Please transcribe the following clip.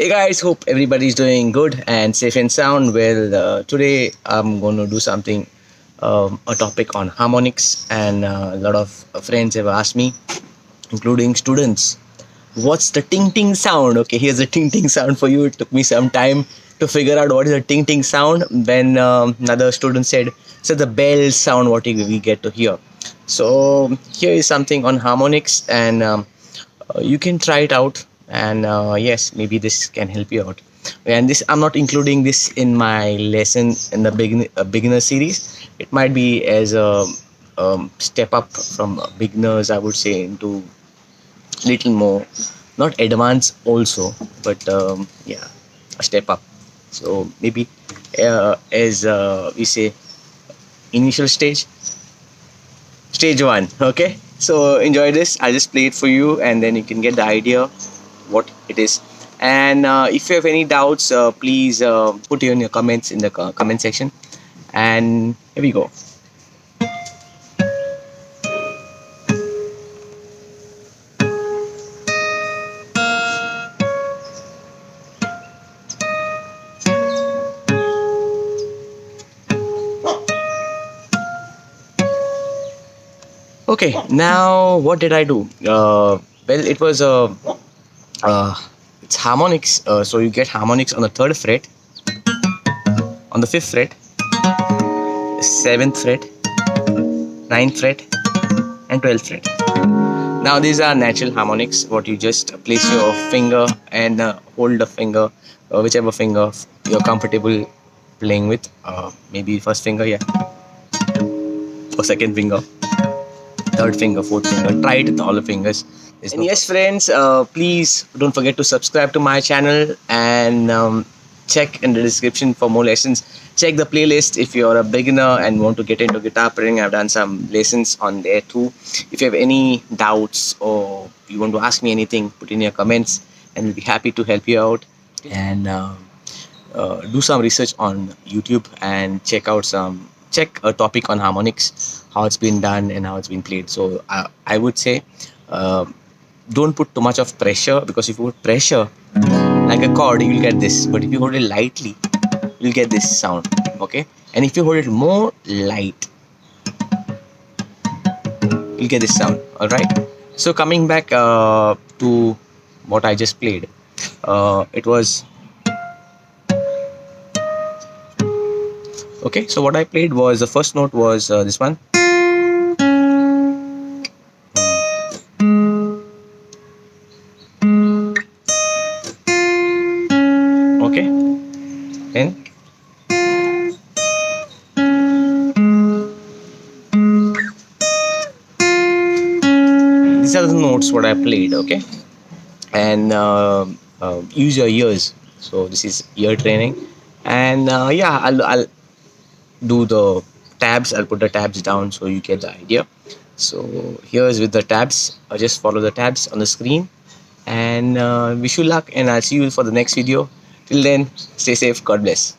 Hey guys, hope everybody's doing good and safe and sound. Well, today I'm going to do something, a topic on harmonics, and a lot of friends have asked me, including students, what's the ting ting sound? Okay, here's a ting ting sound for you. It took me some time to figure out what is a ting ting sound. Then another student said, so the bell sound, what we get to hear. So here is something on harmonics, and you can try it out, and yes, maybe this can help you out. And this, I'm not including this in my lesson in the beginner series. It might be as a step up from beginners, I would say, into little more, not advanced also, but yeah, a step up. So maybe as we say, initial stage one. Okay, so enjoy this. I'll just play it for you, and then you can get the idea what it is. And if you have any doubts, please put it in your comments in the comment section. And here we go. Okay, now what did I do? Well, it was uh, it's harmonics. So you get harmonics on the third fret, on the fifth fret, seventh fret, ninth fret, and 12th fret. Now these are natural harmonics. What you just place your finger and hold the finger, whichever finger you're comfortable playing with. Maybe first finger, yeah, or second finger, third finger, fourth finger. Try it with all the fingers. And yes, friends, please don't forget to subscribe to my channel, and check in the description for more lessons. Check the playlist if you're a beginner and want to get into guitar playing. I've done some lessons on there too. If you have any doubts or you want to ask me anything, put in your comments, and we'll be happy to help you out. And do some research on YouTube and check a topic on harmonics, how it's been done and how it's been played. So I would say don't put too much of pressure, because if you put pressure like a chord, you'll get this. But if you hold it lightly, you'll get this sound. Okay, and if you hold it more light, you'll get this sound. All right. So coming back to what I just played, it was okay. So what I played was, the first note was this one. Okay, then these are the notes what I played. Okay, and use your ears. So this is ear training, and yeah, I'll do the tabs. I'll put the tabs down so you get the idea. So here's with the tabs. Just follow the tabs on the screen, and wish you luck, and I'll see you for the next video. Till then, stay safe. God bless.